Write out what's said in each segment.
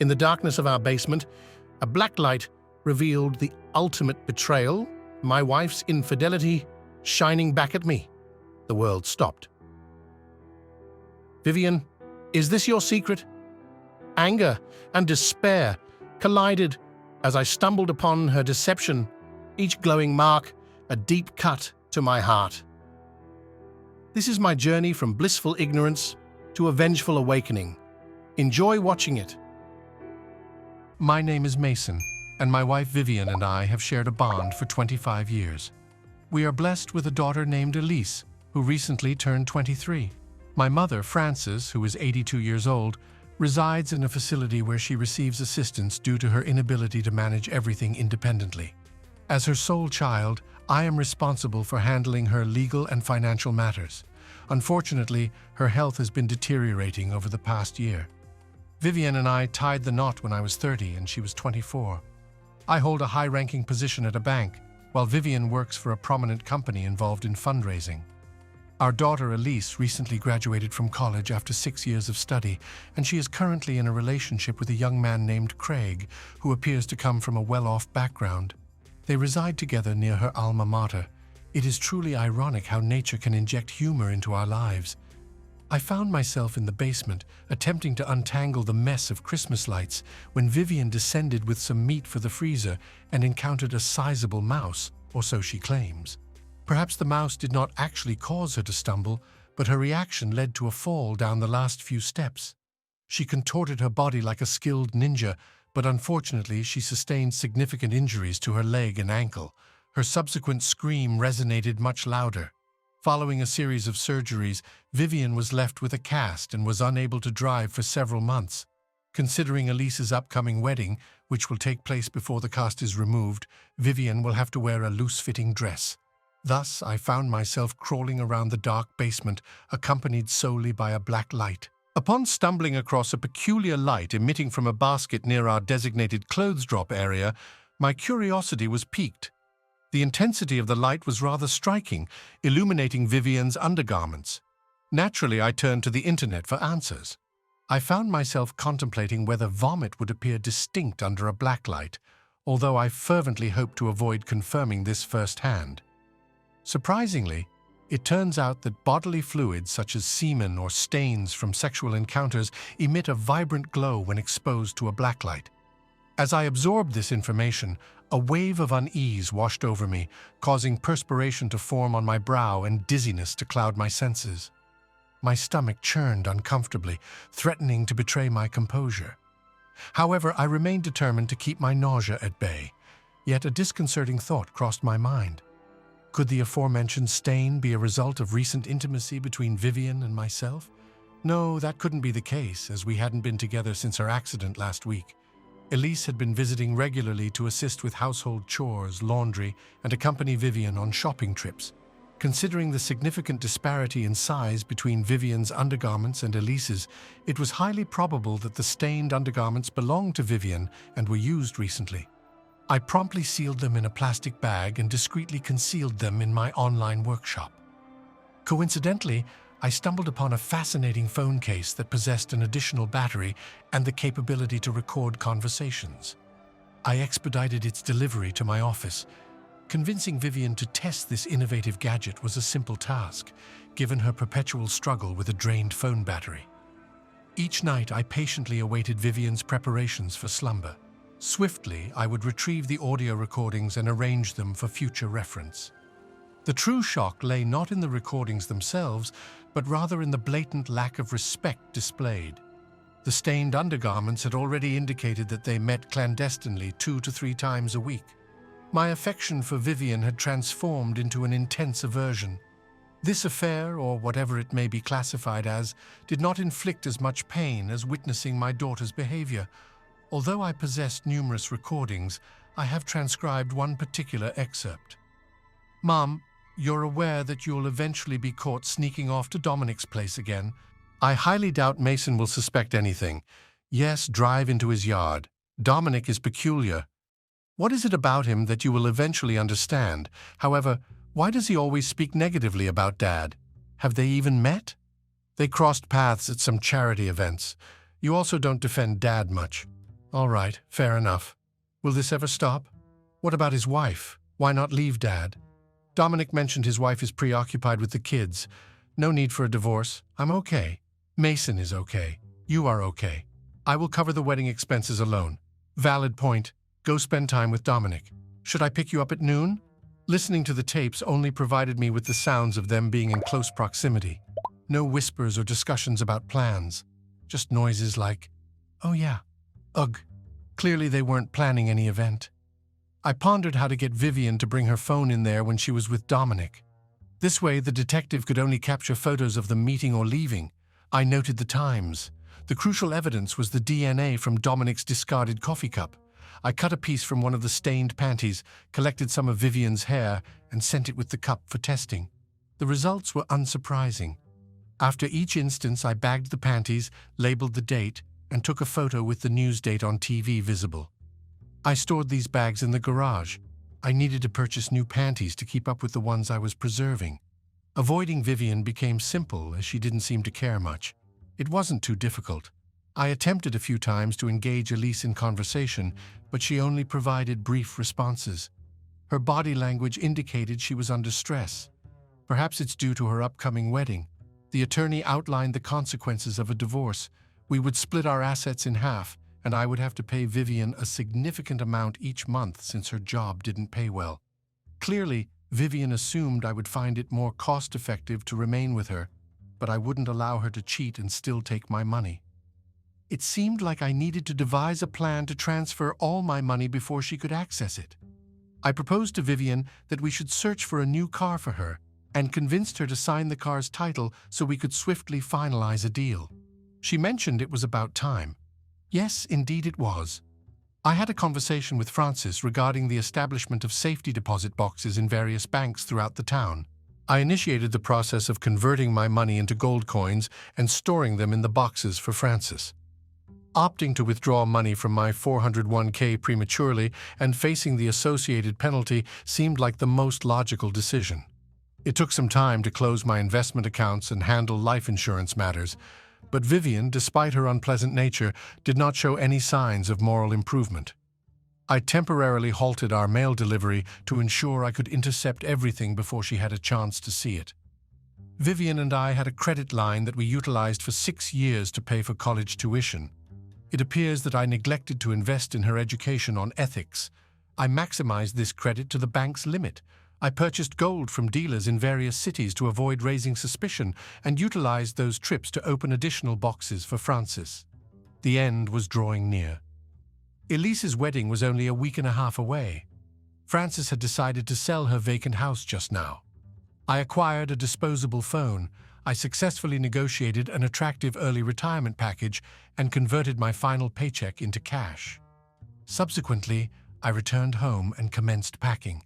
In the darkness of our basement, a blacklight revealed the ultimate betrayal, my wife's infidelity shining back at me. The world stopped. Vivian, is this your secret? Anger and despair collided as I stumbled upon her deception, each glowing mark a deep cut to my heart. This is my journey from blissful ignorance to a vengeful awakening. Enjoy watching it. My name is Mason, and my wife Vivian and I have shared a bond for 25 years. We are blessed with a daughter named Elise, who recently turned 23. My mother, Frances, who is 82 years old, resides in a facility where she receives assistance due to her inability to manage everything independently. As her sole child, I am responsible for handling her legal and financial matters. Unfortunately, her health has been deteriorating over the past year. Vivian and I tied the knot when I was 30 and she was 24. I hold a high-ranking position at a bank, while Vivian works for a prominent company involved in fundraising. Our daughter Elise recently graduated from college after 6 years of study, and she is currently in a relationship with a young man named Craig, who appears to come from a well-off background. They reside together near her alma mater. It is truly ironic how nature can inject humor into our lives. I found myself in the basement, attempting to untangle the mess of Christmas lights, when Vivian descended with some meat for the freezer and encountered a sizable mouse, or so she claims. Perhaps the mouse did not actually cause her to stumble, but her reaction led to a fall down the last few steps. She contorted her body like a skilled ninja, but unfortunately she sustained significant injuries to her leg and ankle. Her subsequent scream resonated much louder. Following a series of surgeries, Vivian was left with a cast and was unable to drive for several months. Considering Elise's upcoming wedding, which will take place before the cast is removed, Vivian will have to wear a loose-fitting dress. Thus, I found myself crawling around the dark basement, accompanied solely by a black light. Upon stumbling across a peculiar light emitting from a basket near our designated clothes drop area, my curiosity was piqued. The intensity of the light was rather striking, illuminating Vivian's undergarments. Naturally, I turned to the internet for answers. I found myself contemplating whether vomit would appear distinct under a black light, although I fervently hoped to avoid confirming this firsthand. Surprisingly, it turns out that bodily fluids such as semen or stains from sexual encounters emit a vibrant glow when exposed to a blacklight. As I absorbed this information, a wave of unease washed over me, causing perspiration to form on my brow and dizziness to cloud my senses. My stomach churned uncomfortably, threatening to betray my composure. However, I remained determined to keep my nausea at bay, yet a disconcerting thought crossed my mind. Could the aforementioned stain be a result of recent intimacy between Vivian and myself? No, that couldn't be the case, as we hadn't been together since her accident last week. Elise had been visiting regularly to assist with household chores, laundry, and accompany Vivian on shopping trips. Considering the significant disparity in size between Vivian's undergarments and Elise's, it was highly probable that the stained undergarments belonged to Vivian and were used recently. I promptly sealed them in a plastic bag and discreetly concealed them in my online workshop. Coincidentally, I stumbled upon a fascinating phone case that possessed an additional battery and the capability to record conversations. I expedited its delivery to my office. Convincing Vivian to test this innovative gadget was a simple task, given her perpetual struggle with a drained phone battery. Each night, I patiently awaited Vivian's preparations for slumber. Swiftly, I would retrieve the audio recordings and arrange them for future reference. The true shock lay not in the recordings themselves, but rather in the blatant lack of respect displayed. The stained undergarments had already indicated that they met clandestinely 2 to 3 times a week. My affection for Vivian had transformed into an intense aversion. This affair, or whatever it may be classified as, did not inflict as much pain as witnessing my daughter's behavior. Although I possessed numerous recordings, I have transcribed one particular excerpt. "Mom, you're aware that you'll eventually be caught sneaking off to Dominic's place again. I highly doubt Mason will suspect anything. Yes, drive into his yard. Dominic is peculiar. What is it about him that you will eventually understand? However, why does he always speak negatively about Dad? Have they even met? They crossed paths at some charity events. You also don't defend Dad much. All right, fair enough. Will this ever stop? What about his wife? Why not leave Dad? Dominic mentioned his wife is preoccupied with the kids. No need for a divorce. I'm okay. Mason is okay. You are okay. I will cover the wedding expenses alone. Valid point. Go spend time with Dominic. Should I pick you up at noon? Listening to the tapes only provided me with the sounds of them being in close proximity. No whispers or discussions about plans. Just noises like, "Oh yeah, ugh." Clearly they weren't planning any event. I pondered how to get Vivian to bring her phone in there when she was with Dominic. This way the detective could only capture photos of them meeting or leaving. I noted the times. The crucial evidence was the DNA from Dominic's discarded coffee cup. I cut a piece from one of the stained panties, collected some of Vivian's hair, and sent it with the cup for testing. The results were unsurprising. After each instance, I bagged the panties, labeled the date, and took a photo with the news date on TV visible. I stored these bags in the garage. I needed to purchase new panties to keep up with the ones I was preserving. Avoiding Vivian became simple as she didn't seem to care much. It wasn't too difficult. I attempted a few times to engage Elise in conversation, but she only provided brief responses. Her body language indicated she was under stress. Perhaps it's due to her upcoming wedding. The attorney outlined the consequences of a divorce. We would split our assets in half, and I would have to pay Vivian a significant amount each month since her job didn't pay well. Clearly, Vivian assumed I would find it more cost-effective to remain with her, but I wouldn't allow her to cheat and still take my money. It seemed like I needed to devise a plan to transfer all my money before she could access it. I proposed to Vivian that we should search for a new car for her and convinced her to sign the car's title so we could swiftly finalize a deal. She mentioned it was about time. Yes, indeed it was. I had a conversation with Francis regarding the establishment of safety deposit boxes in various banks throughout the town. I initiated the process of converting my money into gold coins and storing them in the boxes for Francis. Opting to withdraw money from my 401k prematurely and facing the associated penalty seemed like the most logical decision. It took some time to close my investment accounts and handle life insurance matters, but Vivian, despite her unpleasant nature, did not show any signs of moral improvement. I temporarily halted our mail delivery to ensure I could intercept everything before she had a chance to see it. Vivian and I had a credit line that we utilized for 6 years to pay for college tuition. It appears that I neglected to invest in her education on ethics. I maximized this credit to the bank's limit. I purchased gold from dealers in various cities to avoid raising suspicion and utilized those trips to open additional boxes for Francis. The end was drawing near. Elise's wedding was only a week and a half away. Francis had decided to sell her vacant house just now. I acquired a disposable phone. I successfully negotiated an attractive early retirement package and converted my final paycheck into cash. Subsequently, I returned home and commenced packing.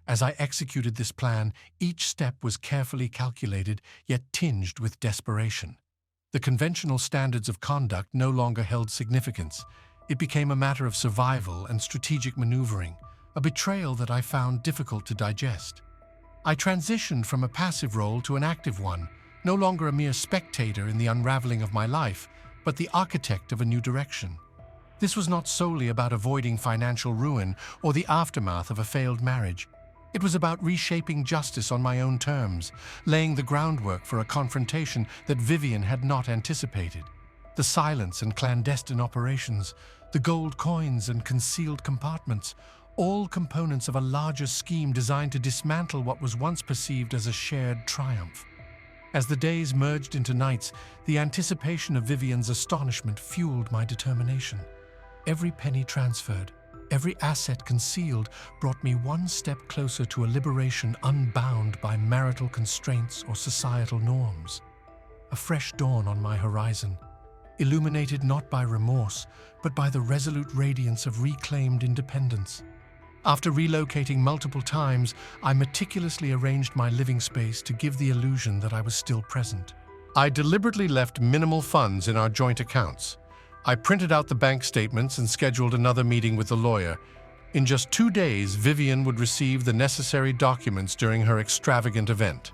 As I executed this plan, each step was carefully calculated, yet tinged with desperation. The conventional standards of conduct no longer held significance. It became a matter of survival and strategic maneuvering, a betrayal that I found difficult to digest. I transitioned from a passive role to an active one, no longer a mere spectator in the unraveling of my life, but the architect of a new direction. This was not solely about avoiding financial ruin or the aftermath of a failed marriage. It was about reshaping justice on my own terms, laying the groundwork for a confrontation that Vivian had not anticipated. The silence and clandestine operations, the gold coins and concealed compartments, all components of a larger scheme designed to dismantle what was once perceived as a shared triumph. As the days merged into nights, the anticipation of Vivian's astonishment fueled my determination. Every penny transferred, every asset concealed brought me one step closer to a liberation unbound by marital constraints or societal norms. A fresh dawn on my horizon, illuminated not by remorse, but by the resolute radiance of reclaimed independence. After relocating multiple times, I meticulously arranged my living space to give the illusion that I was still present. I deliberately left minimal funds in our joint accounts. I printed out the bank statements and scheduled another meeting with the lawyer. In just 2 days, Vivian would receive the necessary documents during her extravagant event.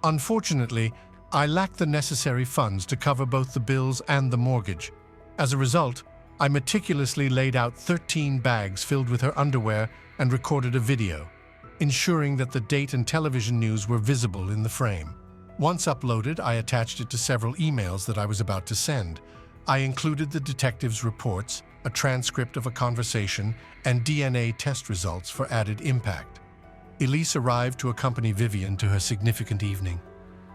Unfortunately, I lacked the necessary funds to cover both the bills and the mortgage. As a result, I meticulously laid out 13 bags filled with her underwear and recorded a video, ensuring that the date and television news were visible in the frame. Once uploaded, I attached it to several emails that I was about to send. I included the detective's reports, a transcript of a conversation, and DNA test results for added impact. Elise arrived to accompany Vivian to her significant evening.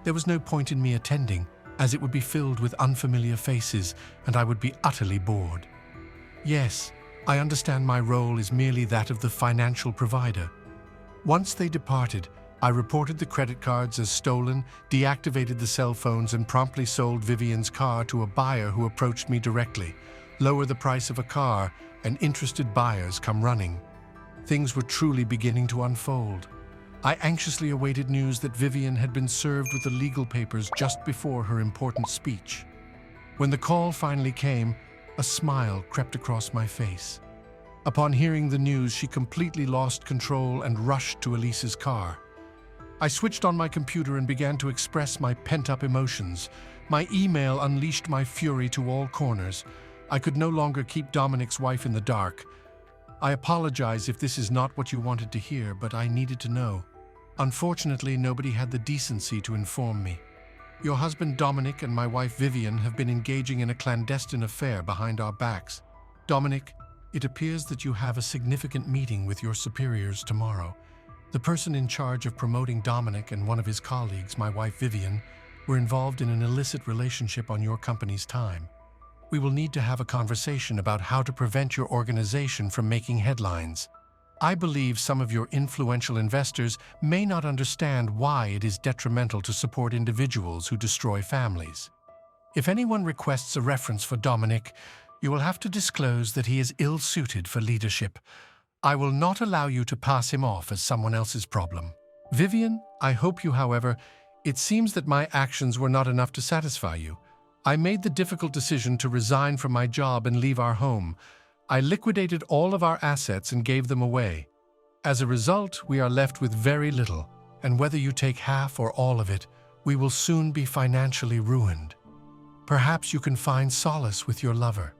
There was no point in me attending, as it would be filled with unfamiliar faces and I would be utterly bored. Yes, I understand my role is merely that of the financial provider. Once they departed, I reported the credit cards as stolen, deactivated the cell phones, and promptly sold Vivian's car to a buyer who approached me directly. Lower the price of a car, and interested buyers come running. Things were truly beginning to unfold. I anxiously awaited news that Vivian had been served with the legal papers just before her important speech. When the call finally came, a smile crept across my face. Upon hearing the news, she completely lost control and rushed to Elise's car. I switched on my computer and began to express my pent-up emotions. My email unleashed my fury to all corners. I could no longer keep Dominic's wife in the dark. I apologize if this is not what you wanted to hear, but I needed to know. Unfortunately, nobody had the decency to inform me. Your husband Dominic and my wife Vivian have been engaging in a clandestine affair behind our backs. Dominic, it appears that you have a significant meeting with your superiors tomorrow. The person in charge of promoting Dominic and one of his colleagues, my wife Vivian, were involved in an illicit relationship on your company's time. We will need to have a conversation about how to prevent your organization from making headlines. I believe some of your influential investors may not understand why it is detrimental to support individuals who destroy families. If anyone requests a reference for Dominic, you will have to disclose that he is ill-suited for leadership. I will not allow you to pass him off as someone else's problem. Vivian, I hope you, however, it seems that my actions were not enough to satisfy you. I made the difficult decision to resign from my job and leave our home. I liquidated all of our assets and gave them away. As a result, we are left with very little, and whether you take half or all of it, we will soon be financially ruined. Perhaps you can find solace with your lover.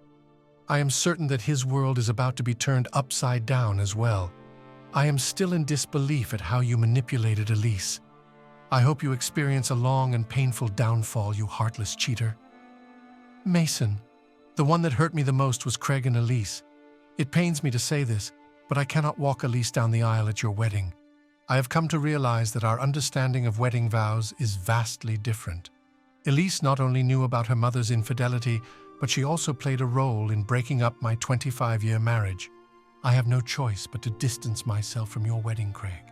I am certain that his world is about to be turned upside down as well. I am still in disbelief at how you manipulated Elise. I hope you experience a long and painful downfall, you heartless cheater. Mason, the one that hurt me the most was Craig and Elise. It pains me to say this, but I cannot walk Elise down the aisle at your wedding. I have come to realize that our understanding of wedding vows is vastly different. Elise not only knew about her mother's infidelity, but she also played a role in breaking up my 25-year marriage. I have no choice but to distance myself from your wedding, Craig.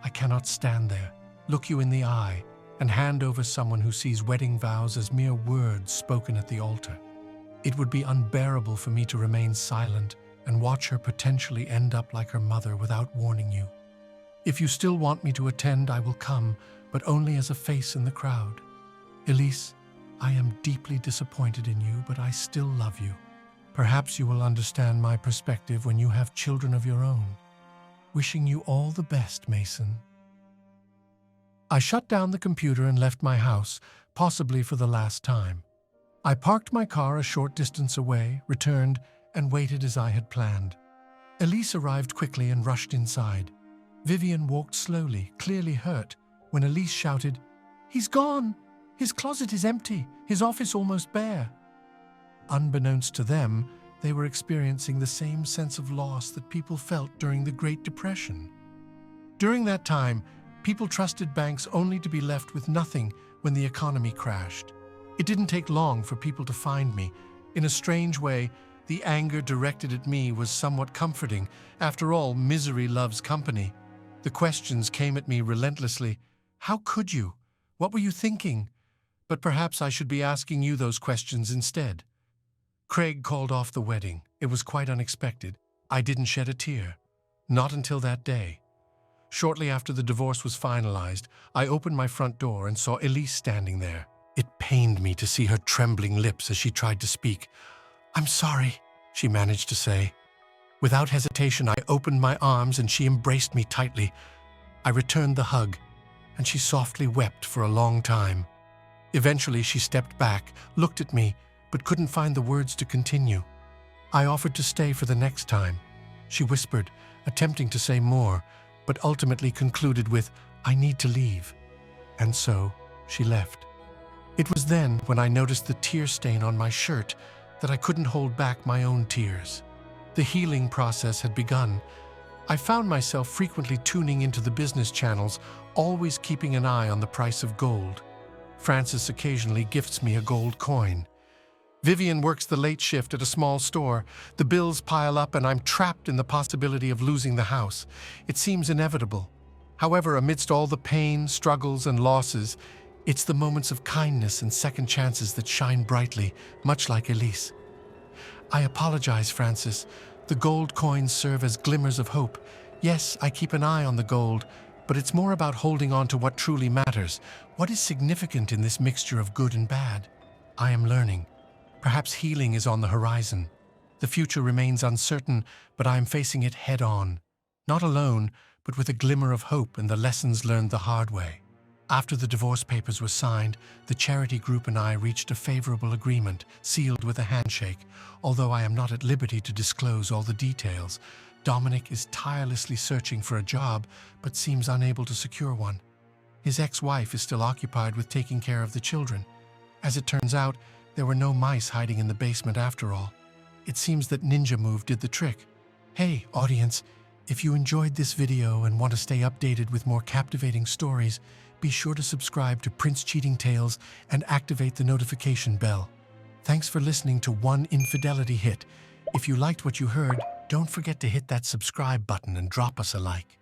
I cannot stand there, look you in the eye, and hand over someone who sees wedding vows as mere words spoken at the altar. It would be unbearable for me to remain silent and watch her potentially end up like her mother without warning you. If you still want me to attend, I will come, but only as a face in the crowd. Elise, I am deeply disappointed in you, but I still love you. Perhaps you will understand my perspective when you have children of your own. Wishing you all the best, Mason. I shut down the computer and left my house, possibly for the last time. I parked my car a short distance away, returned, and waited as I had planned. Elise arrived quickly and rushed inside. Vivian walked slowly, clearly hurt, when Elise shouted, "He's gone! His closet is empty, his office almost bare." Unbeknownst to them, they were experiencing the same sense of loss that people felt during the Great Depression. During that time, people trusted banks only to be left with nothing when the economy crashed. It didn't take long for people to find me. In a strange way, the anger directed at me was somewhat comforting. After all, misery loves company. The questions came at me relentlessly. How could you? What were you thinking? But perhaps I should be asking you those questions instead. Craig called off the wedding. It was quite unexpected. I didn't shed a tear. Not until that day. Shortly after the divorce was finalized, I opened my front door and saw Elise standing there. It pained me to see her trembling lips as she tried to speak. "I'm sorry," she managed to say. Without hesitation, I opened my arms and she embraced me tightly. I returned the hug, and she softly wept for a long time. Eventually, she stepped back, looked at me, but couldn't find the words to continue. I offered to stay for the next time. She whispered, attempting to say more, but ultimately concluded with, "I need to leave." And so, she left. It was then, when I noticed the tear stain on my shirt, that I couldn't hold back my own tears. The healing process had begun. I found myself frequently tuning into the business channels, always keeping an eye on the price of gold. Francis occasionally gifts me a gold coin. Vivian works the late shift at a small store. The bills pile up and I'm trapped in the possibility of losing the house. It seems inevitable. However, amidst all the pain, struggles, and losses, it's the moments of kindness and second chances that shine brightly, much like Elise. I apologize, Francis. The gold coins serve as glimmers of hope. Yes, I keep an eye on the gold, but it's more about holding on to what truly matters. What is significant in this mixture of good and bad? I am learning. Perhaps healing is on the horizon. The future remains uncertain, but I am facing it head-on. Not alone, but with a glimmer of hope and the lessons learned the hard way. After the divorce papers were signed, the charity group and I reached a favorable agreement, sealed with a handshake. Although I am not at liberty to disclose all the details, Dominic is tirelessly searching for a job, but seems unable to secure one. His ex-wife is still occupied with taking care of the children. As it turns out, there were no mice hiding in the basement after all. It seems that Ninja Move did the trick. Hey, audience, if you enjoyed this video and want to stay updated with more captivating stories, be sure to subscribe to Prince Cheating Tales and activate the notification bell. Thanks for listening to One Infidelity Hit. If you liked what you heard, don't forget to hit that subscribe button and drop us a like.